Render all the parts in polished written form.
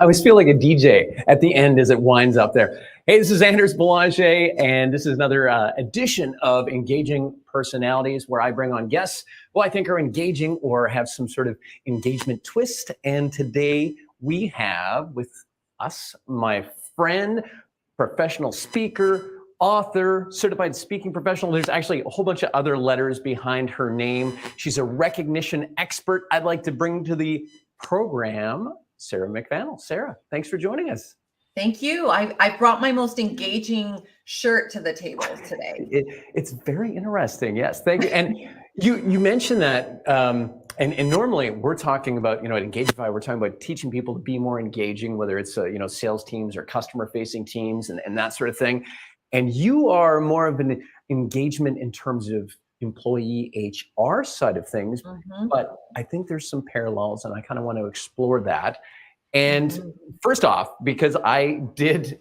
always feel like a DJ at the end as it winds up there. Hey, this is Anders Belanger, and this is another edition of Engaging Personalities, where I bring on guests who I think are engaging or have some sort of engagement twist. And today we have with us my friend, professional speaker, author, certified speaking professional. There's actually a whole bunch of other letters behind her name. She's a recognition expert. I'd like to bring to the program Sarah McVanel. Sarah, thanks for joining us. Thank you. I brought my most engaging shirt to the table today. It's very interesting. Yes, thank you. And you mentioned that, and normally we're talking about, at Engagify, we're talking about teaching people to be more engaging, whether it's sales teams or customer facing teams and that sort of thing. And you are more of an engagement in terms of employee HR side of things, but I think there's some parallels, and I kind of want to explore that. And first off, because I did,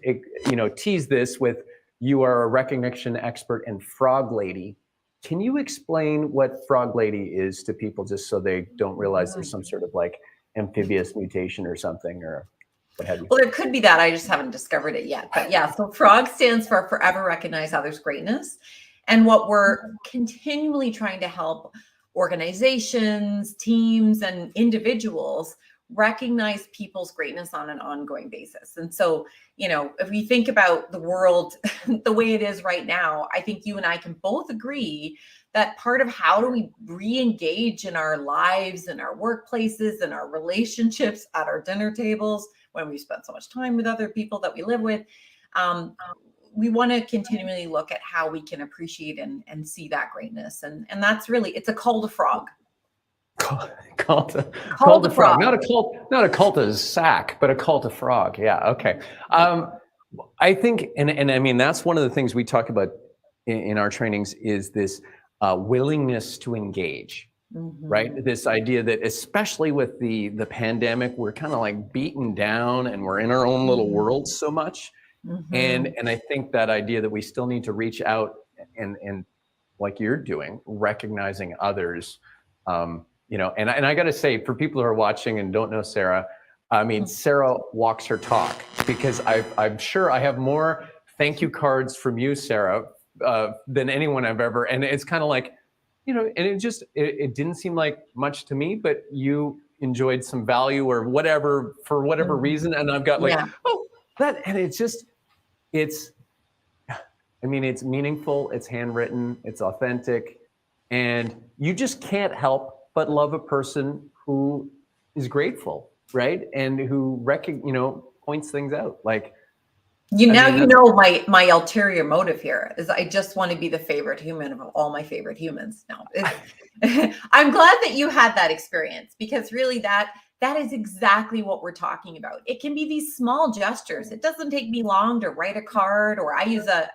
tease this with, you are a recognition expert and frog lady. Can you explain what frog lady is to people, just so they don't realize there's some sort of like amphibious mutation or something, or what have you? Well, there could be that. I just haven't discovered it yet. But yeah, so FROG stands for Forever Recognize Others' Greatness. And what we're continually trying to help organizations, teams, and individuals recognize people's greatness on an ongoing basis. And so, if we think about the world the way it is right now, I think you and I can both agree that part of how do we re-engage in our lives and our workplaces and our relationships at our dinner tables when we spend so much time with other people that we live with, we want to continually look at how we can appreciate and see that greatness. And that's really, it's a call to frog. Call to frog. Not a cult as sack, but a call to frog. Yeah. Okay. I think, and I mean, that's one of the things we talk about in our trainings is this willingness to engage, right? This idea that, especially with the pandemic, we're kind of like beaten down and we're in our own little world so much. And I think that idea that we still need to reach out and like you're doing, recognizing others, and I got to say, for people who are watching and don't know Sarah, I mean, Sarah walks her talk, because I'm sure I have more thank you cards from you, Sarah, than anyone I've ever. And it's kind of like, and it didn't seem like much to me, but you enjoyed some value or whatever, for whatever reason. And I've got like, and it's meaningful, it's handwritten, it's authentic, and you just can't help but love a person who is grateful, right? And who points things out. Like, my ulterior motive here is I just want to be the favorite human of all my favorite humans. No, I'm glad that you had that experience, because really that is exactly what we're talking about. It can be these small gestures. It doesn't take me long to write a card, or I use a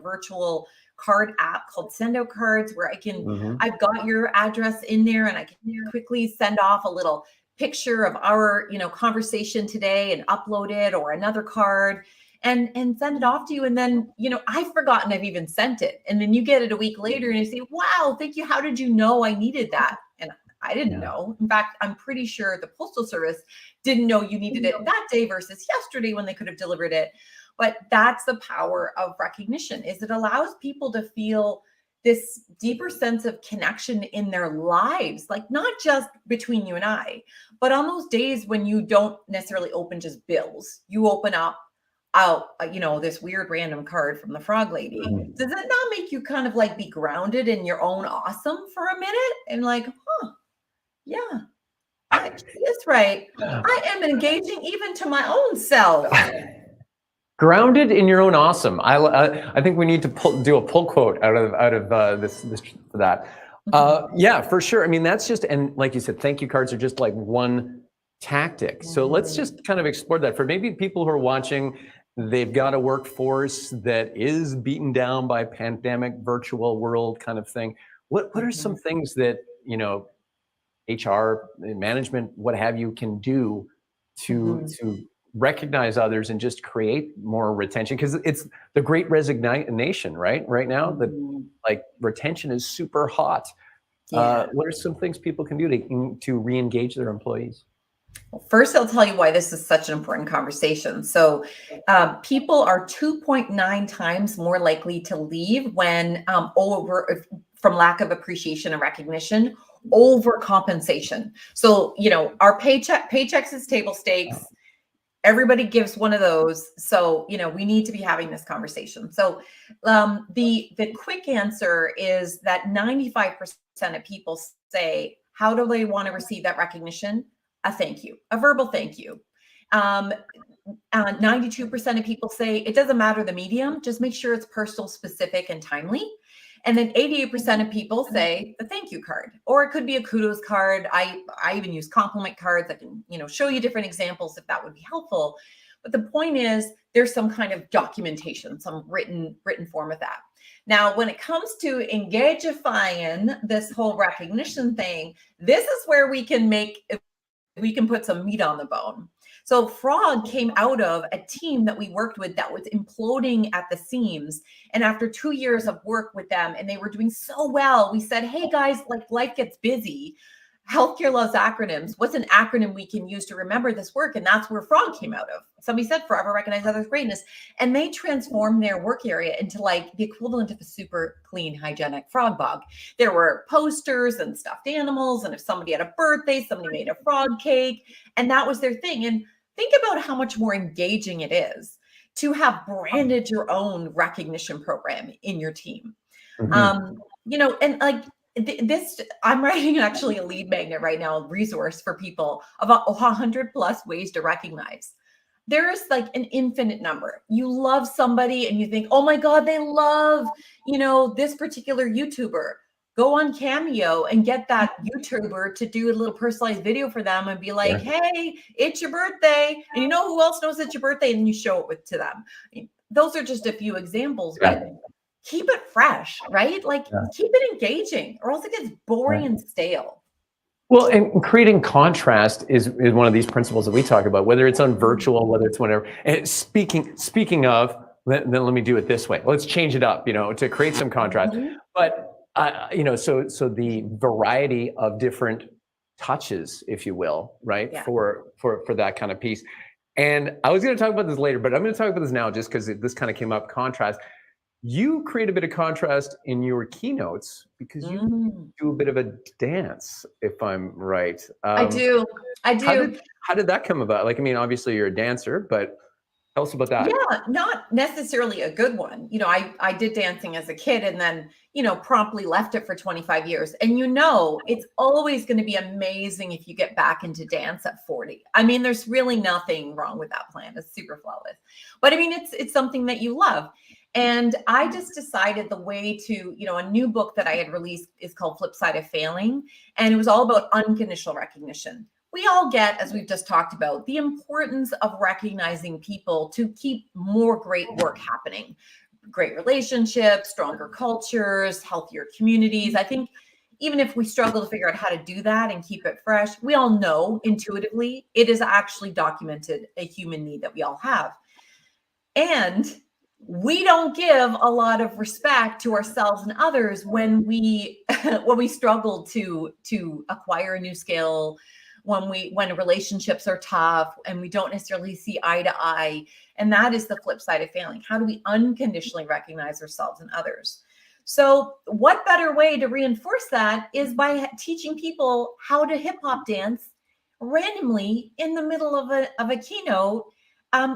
virtual card app called Send Out Cards, where I can, I've got your address in there, and I can quickly send off a little picture of our, conversation today and upload it, or another card, and send it off to you. And then, I've forgotten I've even sent it. And then you get it a week later and you say, wow, thank you. How did you know I needed that? And I didn't know. In fact, I'm pretty sure the Postal Service didn't know you needed it that day versus yesterday when they could have delivered it. But that's the power of recognition, is it allows people to feel this deeper sense of connection in their lives, like not just between you and I, but on those days when you don't necessarily open just bills, you open up this weird random card from the frog lady. Does it not make you kind of like be grounded in your own awesome for a minute and like, yeah, that's right. I am engaging even to my own self. Grounded in your own awesome. I think we need to do a pull quote out of this for that. Yeah, for sure. I mean, that's just, and like you said, thank you cards are just like one tactic. So let's just kind of explore that for maybe people who are watching. They've got a workforce that is beaten down by pandemic, virtual world kind of thing. What are some things that HR management, what have you, can do to recognize others and just create more retention? Because it's the great resignation, right? Right now, like retention is super hot. What are some things people can do to re-engage their employees? Well, first, I'll tell you why this is such an important conversation. So, people are 2.9 times more likely to leave when from lack of appreciation and recognition over compensation. So, our paychecks is table stakes. Everybody gives one of those. So, we need to be having this conversation. So, the quick answer is that 95% of people say, how do they want to receive that recognition? A thank you, a verbal thank you. 92% of people say it doesn't matter the medium, just make sure it's personal, specific, and timely. And then 88% of people say the thank you card, or it could be a kudos card. I even use compliment cards. I can, show you different examples if that would be helpful. But the point is there's some kind of documentation, some written form of that. Now, when it comes to engagifying this whole recognition thing, this is where we can put some meat on the bone. So Frog came out of a team that we worked with that was imploding at the seams. And after 2 years of work with them, and they were doing so well, we said, hey guys, like life gets busy. Healthcare loves acronyms. What's an acronym we can use to remember this work? And that's where Frog came out of. Somebody said forever recognize others' greatness. And they transformed their work area into like the equivalent of a super clean, hygienic frog bog. There were posters and stuffed animals. And if somebody had a birthday, somebody made a frog cake. And that was their thing. And think about how much more engaging it is to have branded your own recognition program in your team. And like, this, I'm writing actually a lead magnet right now, a resource for people about 100 plus ways to recognize. There is like an infinite number. You love somebody and you think, oh my God, they love, this particular YouTuber. Go on Cameo and get that YouTuber to do a little personalized video for them and be like, hey, it's your birthday. And you know who else knows it's your birthday? And you show it to them. I mean, those are just a few examples, but keep it fresh, right? Like keep it engaging or else it gets boring and stale. Well, and creating contrast is one of these principles that we talk about, whether it's on virtual, whether it's whatever. And speaking of, then let me do it this way. Let's change it up, to create some contrast. But so the variety of different touches, if you will, right, for that kind of piece. And I was going to talk about this later, but I'm going to talk about this now just because this kind of came up. Contrast. You create a bit of contrast in your keynotes because you do a bit of a dance, if I'm right. I do. How did that come about? Like, I mean, obviously you're a dancer, but tell us about that. Yeah, not necessarily a good one. I did dancing as a kid and then, promptly left it for 25 years. And it's always going to be amazing if you get back into dance at 40. I mean, there's really nothing wrong with that plan. It's super flawless. But I mean, it's something that you love. And I just decided the way to, a new book that I had released is called Flip Side of Failing. And it was all about unconditional recognition. We all get, as we've just talked about, the importance of recognizing people to keep more great work happening. Great relationships, stronger cultures, healthier communities. I think even if we struggle to figure out how to do that and keep it fresh, we all know intuitively it is actually documented a human need that we all have. And we don't give a lot of respect to ourselves and others when we struggle to acquire a new skill, when relationships are tough and we don't necessarily see eye to eye. And that is the flip side of failing. How do we unconditionally recognize ourselves and others? So what better way to reinforce that is by teaching people how to hip hop dance randomly in the middle of a keynote.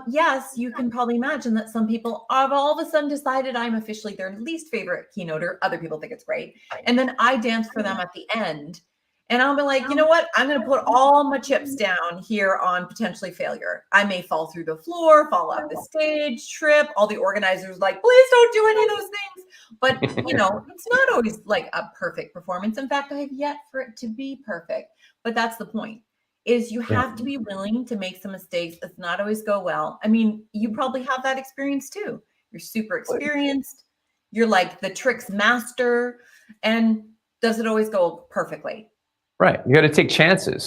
Yes, you can probably imagine that some people have all of a sudden decided I'm officially their least favorite keynoter. Other people think it's great. And then I dance for them at the end. And I'll be like, you know what? I'm going to put all my chips down here on potentially failure. I may fall through the floor, fall off the stage, trip. All the organizers like, please don't do any of those things. But, it's not always like a perfect performance. In fact, I have yet for it to be perfect. But that's the point. Is you have to be willing to make some mistakes. It's not always go well. I mean, you probably have that experience too. You're super experienced. You're like the tricks master. And does it always go perfectly? Right. You got to take chances.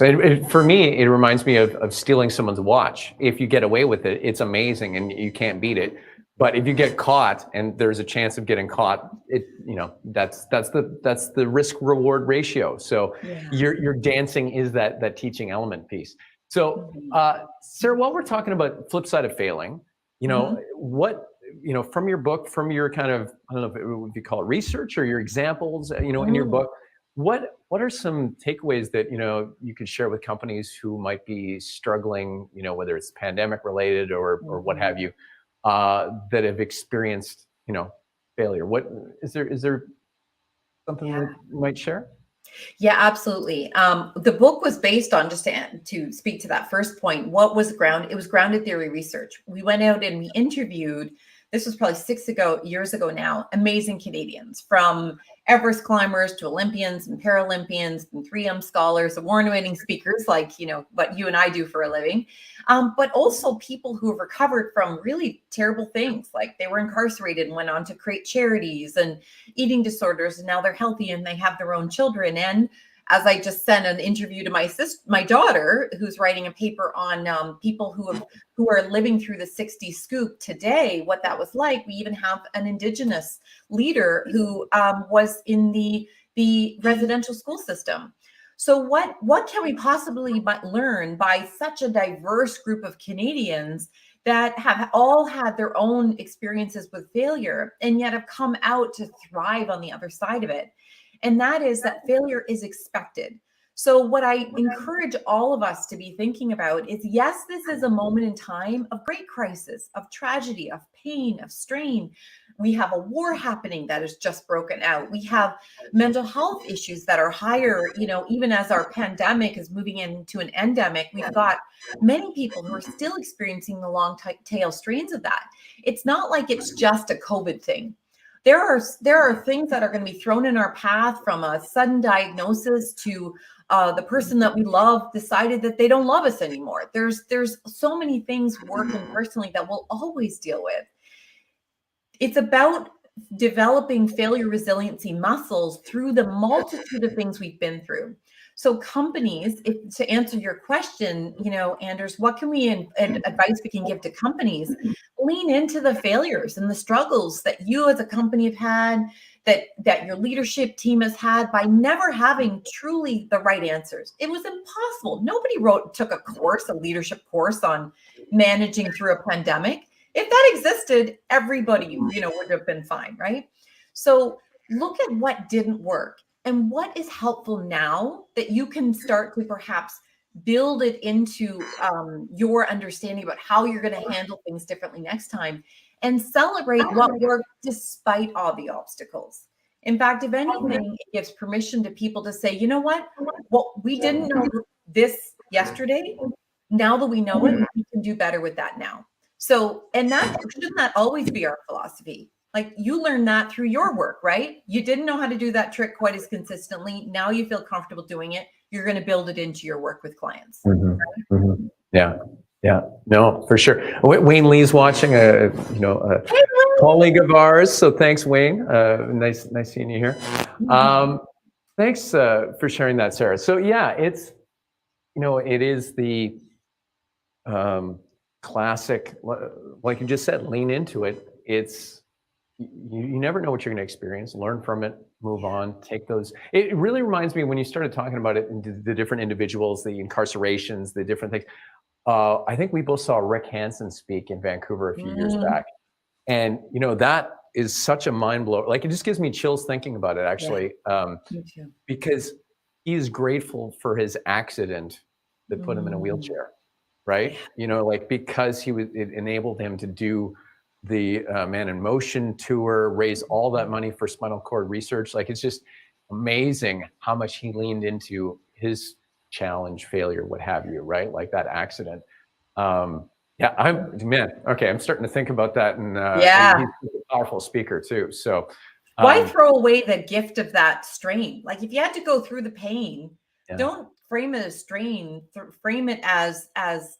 For me, it reminds me of stealing someone's watch. If you get away with it, it's amazing and you can't beat it. But if you get caught and there's a chance of getting caught, that's the risk reward ratio. So your dancing is that teaching element piece. So, Sarah, while we're talking about flip side of failing, what, from your book, from your kind of, I don't know if you call it research or your examples, in your book, what are some takeaways that, you could share with companies who might be struggling, whether it's pandemic related or what have you, that have experienced, failure? What is there something that you might share? Yeah, absolutely. The book was based on, just to speak to that first point, it was grounded theory research. We went out and we interviewed, this was probably years ago now, amazing Canadians, from Everest climbers to Olympians and Paralympians and 3M scholars, award-winning speakers like, what you and I do for a living, but also people who have recovered from really terrible things, like they were incarcerated and went on to create charities, and eating disorders, and now they're healthy and they have their own children. And as I just sent an interview to my daughter, who's writing a paper on people who are living through the 60s scoop today, what that was like. We even have an Indigenous leader who was in the residential school system. So what can we possibly learn by such a diverse group of Canadians that have all had their own experiences with failure and yet have come out to thrive on the other side of it? And that is that failure is expected. So what I encourage all of us to be thinking about is, yes, this is a moment in time of great crisis, of tragedy, of pain, of strain. We have a war happening that has just broken out. We have mental health issues that are higher, even as our pandemic is moving into an endemic. We've got many people who are still experiencing the long tail strains of that. It's not like it's just a COVID thing. There are things that are going to be thrown in our path, from a sudden diagnosis to the person that we love decided that they don't love us anymore. There's so many things working personally that we'll always deal with. It's about developing failure resiliency muscles through the multitude of things we've been through. So companies, to answer your question, Anders, what can we advice we can give to companies? Lean into the failures and the struggles that you as a company have had, that your leadership team has had, by never having truly the right answers. It was impossible. Nobody took a leadership course on managing through a pandemic. If that existed, everybody, would have been fine, right? So look at what didn't work and what is helpful now that you can start to perhaps build it into your understanding about how you're going to handle things differently next time, and celebrate what worked despite all the obstacles. In fact, if anything, it gives permission to people to say, you know what? Well, we didn't know this yesterday. Now that we know it, we can do better with that now. So, and shouldn't that always be our philosophy? Like, you learned that through your work, right? You didn't know how to do that trick quite as consistently. Now you feel comfortable doing it. You're going to build it into your work with clients. Yeah, no, for sure. Wayne Lee's watching, a colleague of ours. So thanks, Wayne. Nice seeing you here. Thanks for sharing that, Sarah. So yeah, it's, it is the classic, like you just said, lean into it. It's, you never know what you're going to experience. Learn from it, move on, take those. It really reminds me when you started talking about it, the different individuals, the incarcerations, the different things. I think we both saw Rick Hansen speak in Vancouver a few years back. And, that is such a mind blower. Like, it just gives me chills thinking about it, actually. Me too. Because he is grateful for his accident that put him in a wheelchair, right? Because it enabled him to do the Man in Motion tour, raise all that money for spinal cord research. Like, it's just amazing how much he leaned into his challenge, failure, what have you, right? Like that accident. I'm starting to think about that. And he's a powerful speaker too. So why throw away the gift of that strain? Like, if you had to go through the pain, don't frame it as strain, frame it as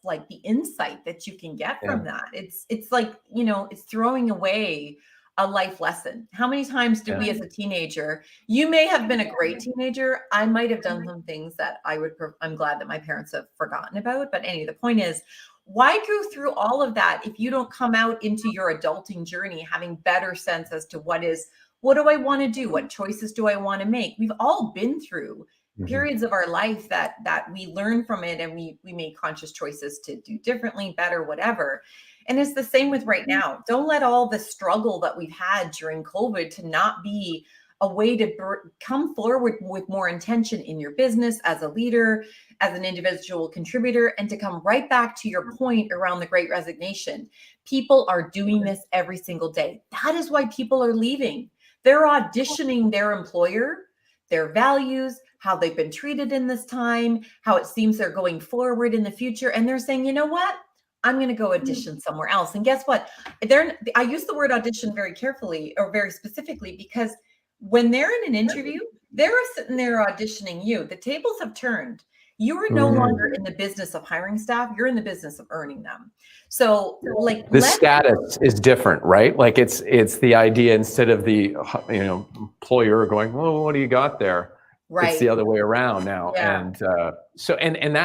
like the insight that you can get from that. It's like, it's throwing away a life lesson. How many times did we as a teenager, you may have been a great teenager. I might have done some things that I'm glad that my parents have forgotten about. But anyway, the point is, why go through all of that if you don't come out into your adulting journey having better sense as to what do I want to do? What choices do I want to make? We've all been through periods of our life that we learn from it, and we make conscious choices to do differently, better, whatever. And it's the same with right now. Don't let all the struggle that we've had during COVID to not be a way to come forward with more intention in your business, as a leader, as an individual contributor, and to come right back to your point around the Great Resignation. People are doing this every single day. That is why people are leaving. They're auditioning their employer, their values, how they've been treated in this time, how it seems they're going forward in the future. And they're saying, you know what? I'm going to go audition somewhere else. And guess what? I use the word audition very carefully, or very specifically, because when they're in an interview, they're sitting there auditioning you. The tables have turned. You are no longer in the business of hiring staff. You're in the business of earning them. So like the status is different, right? Like it's the idea, instead of the, employer going, well, what do you got there? Right. It's the other way around now. Yeah. And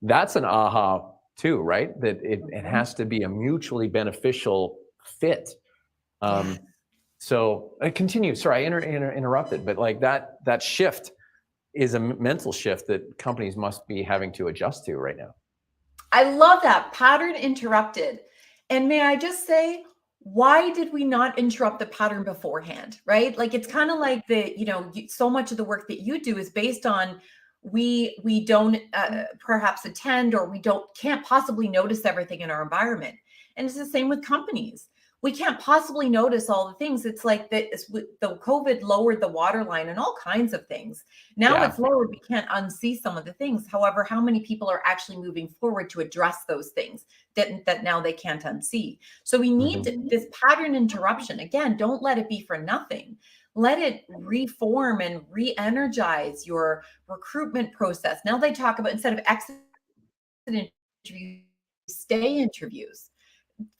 that's an aha too, right? That it has to be a mutually beneficial fit. So continue. Sorry, I interrupted, but like that shift is a mental shift that companies must be having to adjust to right now. I love that. Pattern interrupted. And may I just say, why did we not interrupt the pattern beforehand, right? Like, it's kind of like so much of the work that you do is based on we don't perhaps attend, or can't possibly notice everything in our environment. And it's the same with companies. We can't possibly notice all the things. It's like the COVID lowered the waterline and all kinds of things. Now it's lowered. We can't unsee some of the things. However, how many people are actually moving forward to address those things that now they can't unsee? So we need this pattern interruption. Again, don't let it be for nothing. Let it reform and re-energize your recruitment process. Now they talk about, instead of exit interviews, stay interviews.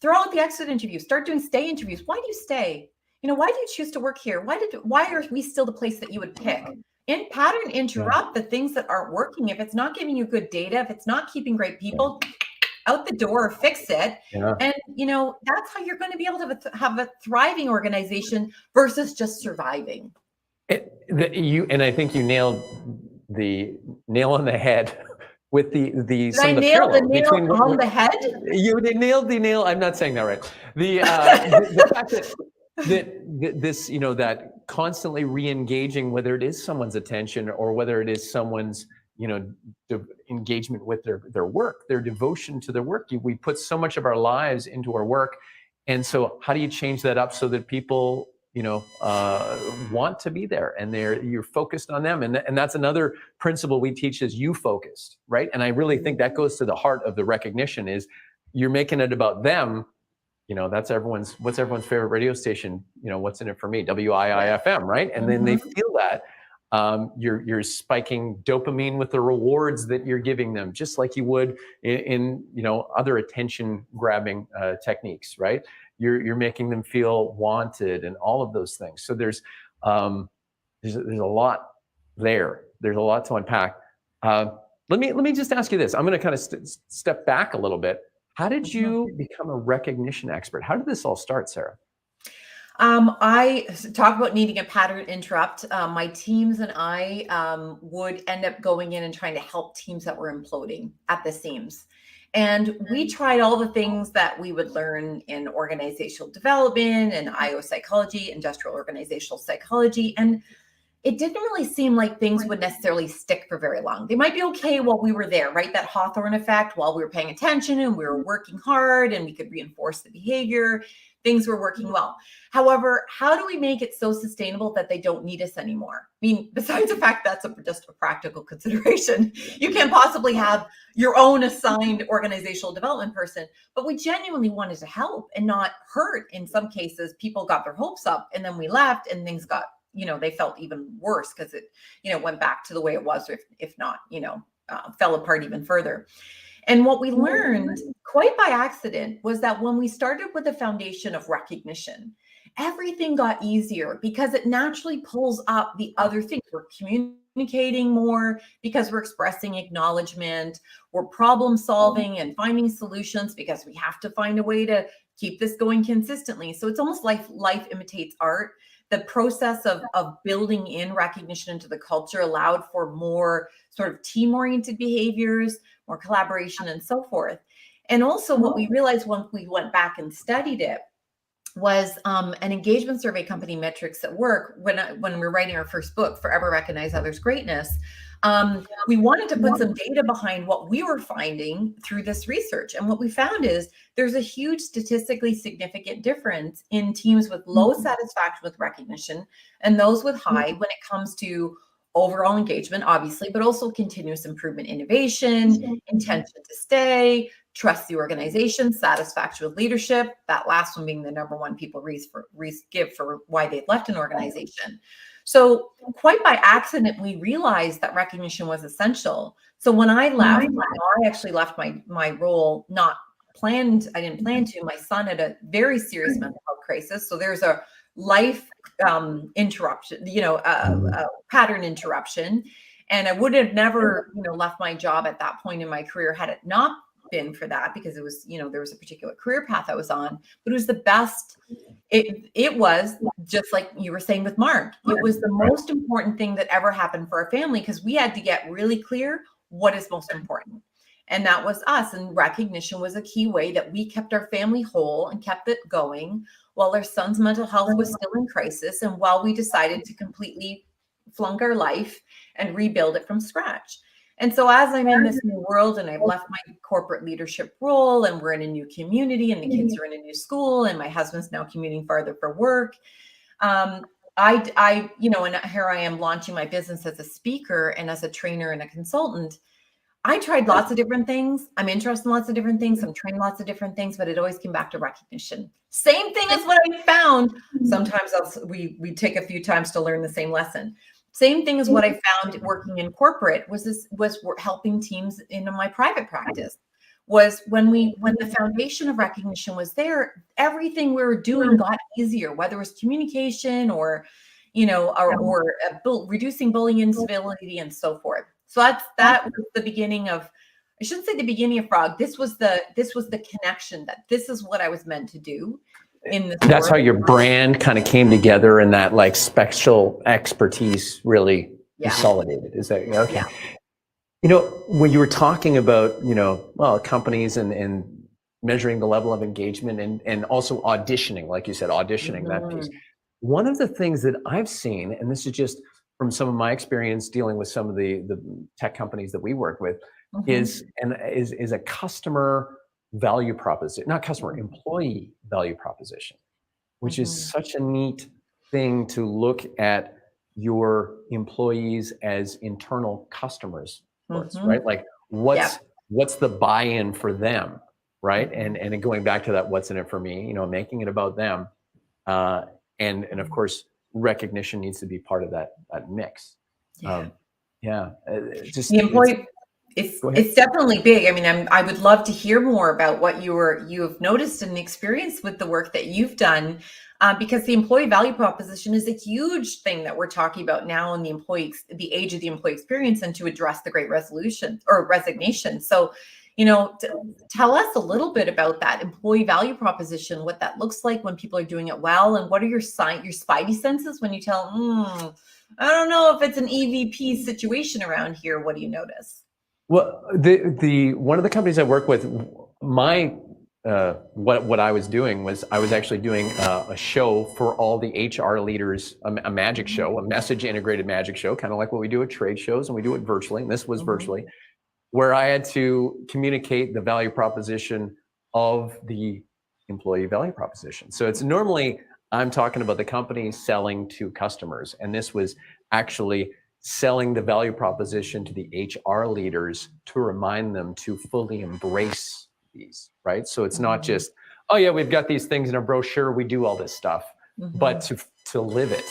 Throw out the exit interviews, start doing stay interviews. Why do you stay? Why do you choose to work here? Why are we still the place that you would pick? In pattern interrupt the things that aren't working. If it's not giving you good data, if it's not keeping great people, out the door, fix it. And that's how you're going to be able to have a thriving organization versus just surviving. And I think you nailed the nail on the head with the Did I nail the nail on the head? You nailed the nail. I'm not saying that right. The fact that this, that constantly re-engaging, whether it is someone's attention or whether it is someone's, engagement with their work, their devotion to their work. We put so much of our lives into our work. And so how do you change that up so that people, want to be there and you're focused on them? And that's another principle we teach, is you focused, right? And I really think that goes to the heart of the recognition, is you're making it about them. That's what's everyone's favorite radio station? What's in it for me? WIIFM, right? And then they feel that. You're spiking dopamine with the rewards that you're giving them, just like you would in other attention grabbing techniques, right? You're making them feel wanted and all of those things. So there's a lot there. There's a lot to unpack. Let me just ask you this. I'm going to kind of step back a little bit. How did you become a recognition expert? How did this all start, Sarah? I talk about needing a pattern interrupt. My teams and I would end up going in and trying to help teams that were imploding at the seams. And we tried all the things that we would learn in organizational development and IO psychology, industrial organizational psychology. And it didn't really seem like things would necessarily stick for very long. They might be okay while we were there, right? That Hawthorne effect, while we were paying attention and we were working hard and we could reinforce the behavior, things were working well. However, how do we make it so sustainable that they don't need us anymore? I mean, besides the fact that's just a practical consideration, you can't possibly have your own assigned organizational development person, but we genuinely wanted to help and not hurt. In some cases, people got their hopes up and then we left and things got, they felt even worse because it, went back to the way it was, if not, fell apart even further. And what we learned quite by accident was that when we started with the foundation of recognition, everything got easier because it naturally pulls up the other things. We're communicating more because we're expressing acknowledgement. We're problem solving and finding solutions because we have to find a way to keep this going consistently. So it's almost like life imitates art, the process of building in recognition into the culture allowed for more sort of team-oriented behaviors, more collaboration, and so forth. And also what we realized when we went back and studied it was an engagement survey company, Metrics at Work, when we're writing our first book, Forever Recognize Others' Greatness, we wanted to put some data behind what we were finding through this research. And what we found is there's a huge statistically significant difference in teams with low satisfaction with recognition and those with high when it comes to overall engagement, obviously, but also continuous improvement, innovation, intention to stay, trust the organization, satisfaction with leadership, that last one being the number one people give for why they've left an organization. So quite by accident, we realized that recognition was essential. So when I left, I actually left my role not planned. I didn't plan to. My son had a very serious mental health crisis. So there's a life interruption, a pattern interruption. And I would have never, left my job at that point in my career had it not been for that, because it was, there was a particular career path I was on, but it was the best. It was just like you were saying with Mark, it was the most important thing that ever happened for our family, because we had to get really clear what is most important. And that was us. And recognition was a key way that we kept our family whole and kept it going while our son's mental health was still in crisis, and while we decided to completely flunk our life and rebuild it from scratch. And so as I'm in this new world and I've left my corporate leadership role and we're in a new community and the kids are in a new school and my husband's now commuting farther for work, and here I am launching my business as a speaker and as a trainer and a consultant. I tried lots of different things. I'm interested in lots of different things. I'm trying lots of different things, but it always came back to recognition. Same thing as what I found. Sometimes we take a few times to learn the same lesson. Same thing as what I found working in corporate was helping teams in my private practice. Was when the foundation of recognition was there, everything we were doing got easier, whether it was communication or reducing bullying, instability, and so forth. So that was the beginning of, I shouldn't say the beginning of Frog. This was the connection that this is what I was meant to do. That's how your brand kind of came together, and that like special expertise really consolidated. Is that okay? Yeah. When you were talking about, companies and measuring the level of engagement and also auditioning, like you said, auditioning that piece. One of the things that I've seen, and this is just from some of my experience dealing with some of the tech companies that we work with, is a customer value proposition, not customer, employee value proposition, which is such a neat thing to look at your employees as internal customers, right? Like what's the buy-in for them, right? And going back to that, what's in it for me, making it about them. And of course, recognition needs to be part of that mix. Just the employee. It's definitely big. I mean, I would love to hear more about what you have noticed and experienced with the work that you've done, because the employee value proposition is a huge thing that we're talking about now in the age of the employee experience, and to address the great resignation. So, tell us a little bit about that employee value proposition, what that looks like when people are doing it well, and what are your spidey senses when you tell, I don't know if it's an EVP situation around here. What do you notice? Well, the one of the companies I work with, what I was doing was I was actually doing a show for all the HR leaders, a magic show, a message integrated magic show, kind of like what we do at trade shows, and we do it virtually. And this was virtually, where I had to communicate the value proposition of the employee value proposition. So it's normally I'm talking about the company selling to customers, and this was actually selling the value proposition to the HR leaders to remind them to fully embrace these, right? So it's not just, oh yeah, we've got these things in a brochure, we do all this stuff, but to live it,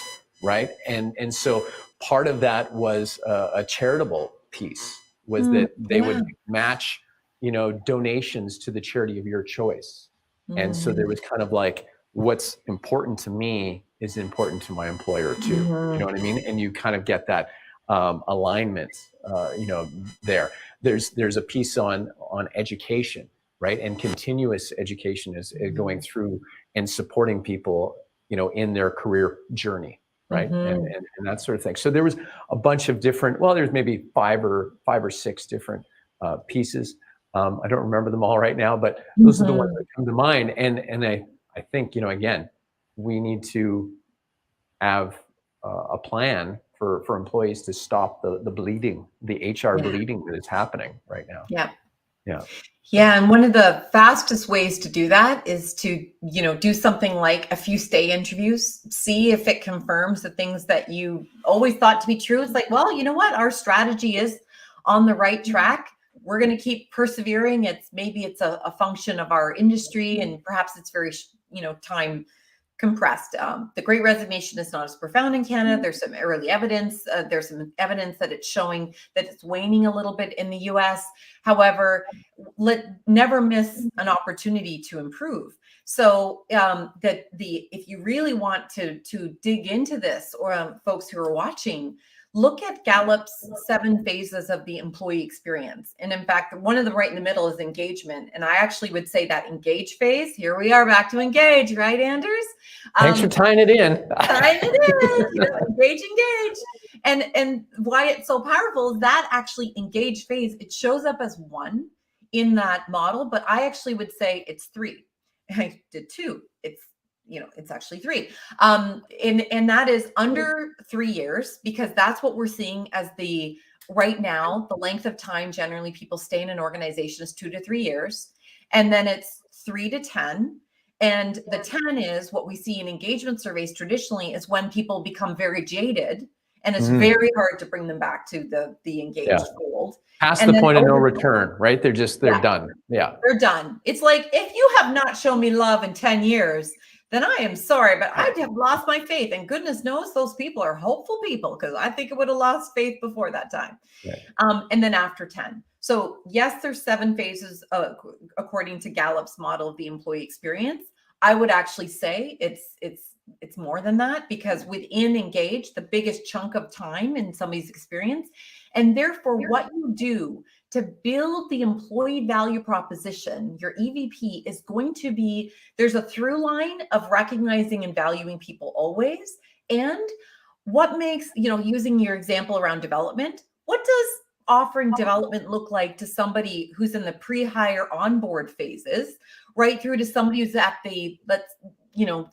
right? And so part of that was a charitable piece, was that they would match, donations to the charity of your choice. And so there was kind of like, what's important to me is important to my employer too. You know what I mean? And you kind of get that alignment, there. There's a piece on education, right? And continuous education is going through and supporting people, in their career journey, right? Mm-hmm. And that sort of thing. So there was a bunch of different, well, there's maybe five or six different pieces. I don't remember them all right now, but those are the ones that come to mind. And I think, again, we need to have a plan for employees to stop the bleeding, the HR bleeding that is happening right now. Yeah. Yeah. Yeah. And one of the fastest ways to do that is to, do something like a few stay interviews, see if it confirms the things that you always thought to be true. It's like, well, you know what? Our strategy is on the right track. We're going to keep persevering. Maybe it's a function of our industry, and perhaps it's very, time compressed. The Great Resignation is not as profound in Canada. There's some early evidence. There's some evidence that it's showing that it's waning a little bit in the US. However, never miss an opportunity to improve. So if you really want to dig into this, or folks who are watching, look at Gallup's 7 phases of the employee experience. And in fact, one of them right in the middle is engagement. And I actually would say that engage phase, here we are back to engage, right, Anders? Thanks for tying it in. Tying it in, engage. And why it's so powerful is that actually engage phase, it shows up as 1 in that model, but I actually would say it's 3. I did 2. It's actually 3. And that is under 3 years, because that's what we're seeing as right now, the length of time generally people stay in an organization is 2 to 3 years. And then it's 3 to 10. And the 10 is what we see in engagement surveys traditionally is when people become very jaded, and it's very hard to bring them back to the engaged fold. Past the point of no return, right? They're done. Yeah. They're done. It's like, if you have not shown me love in 10 years, then I am sorry, but I have lost my faith. And goodness knows those people are hopeful people, because I think it would have lost faith before that time. Right. And then after 10. So yes, there's 7 phases according to Gallup's model of the employee experience. I would actually say it's more than that, because within engage, the biggest chunk of time in somebody's experience, and therefore what you do to build the employee value proposition, your EVP, is going to be, there's a through line of recognizing and valuing people always. And what makes, using your example around development, what does offering development look like to somebody who's in the pre-hire onboard phases, right through to somebody who's at the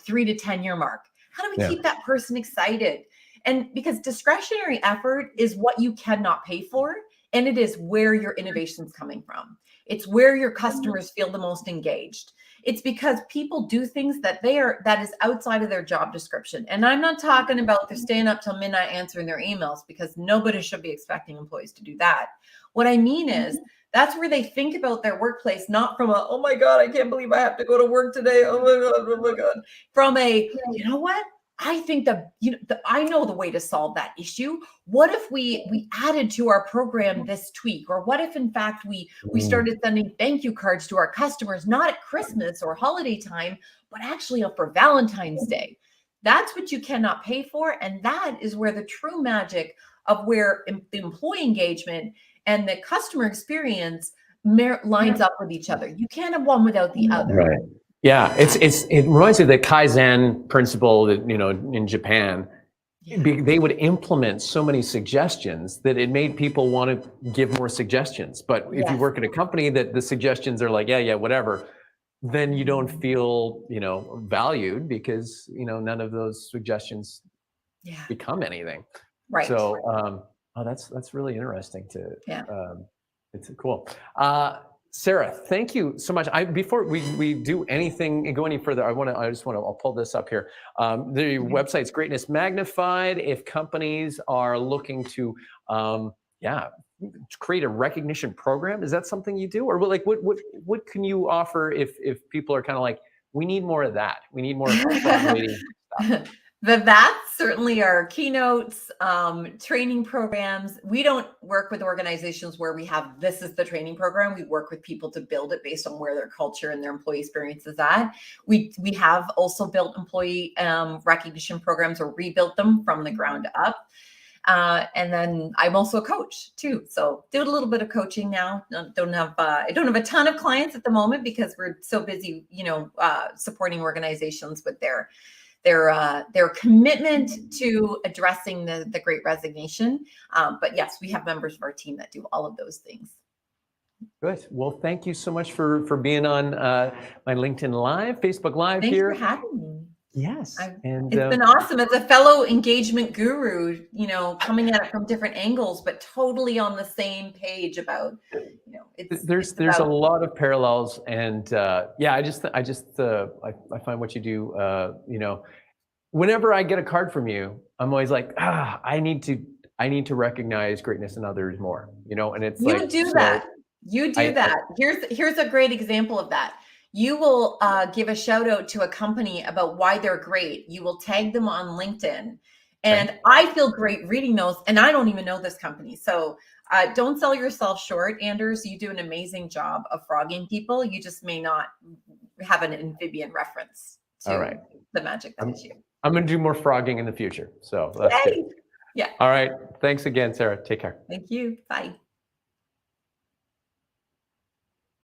3 to 10 year mark? How do we keep that person excited? And because discretionary effort is what you cannot pay for, and it is where your innovation's coming from. It's where your customers feel the most engaged. It's because people do things that is outside of their job description. And I'm not talking about they're staying up till midnight answering their emails, because nobody should be expecting employees to do that. What I mean is, that's where they think about their workplace, not from oh my God, I can't believe I have to go to work today. Oh my God. From you know what? I think I know the way to solve that issue. What if we added to our program this tweak? Or what if in fact we started sending thank you cards to our customers, not at Christmas or holiday time, but actually for Valentine's Day? That's what you cannot pay for. And that is where the true magic of where the employee engagement and the customer experience lines up with each other. You can't have one without the other. Right. Yeah, it reminds me of the Kaizen principle that, in Japan, they would implement so many suggestions that it made people want to give more suggestions. But if you work at a company that the suggestions are like, yeah, whatever, then you don't feel, valued, because, none of those suggestions become anything. Right. So, that's really interesting it's cool. Sarah, thank you so much. Before we do anything and go any further, I'll pull this up here. The website's Greatness Magnified. If companies are looking to, create a recognition program, is that something you do, or what can you offer if people are kind of like, we need more of that, we need more evaluating stuff? That's certainly our keynotes, training programs. We don't work with organizations where we have, this is the training program. We work with people to build it based on where their culture and their employee experience is at. We have also built employee recognition programs, or rebuilt them from the ground up. And then I'm also a coach too. So do a little bit of coaching now. I don't have a ton of clients at the moment, because we're so busy, supporting organizations with their their commitment to addressing the Great Resignation. But yes, we have members of our team that do all of those things. Good. Well, thank you so much for being on my LinkedIn Live, Facebook Live Thanks here. for having me. Yes. And it's been awesome. As a fellow engagement guru, coming at it from different angles, but totally on the same page about, there's a lot of parallels, and yeah, I find what you do, whenever I get a card from you, I'm always like, I need to recognize greatness in others more, and it's you like, do that. You do that. Here's a great example of that. You will give a shout out to a company about why they're great. You will tag them on LinkedIn. And I feel great reading those, and I don't even know this company. So don't sell yourself short, Anders. You do an amazing job of frogging people. You just may not have an amphibian reference to the magic that is you. I'm going to do more frogging in the future. So that's good. Yeah. All right. Thanks again, Sarah. Take care. Thank you. Bye.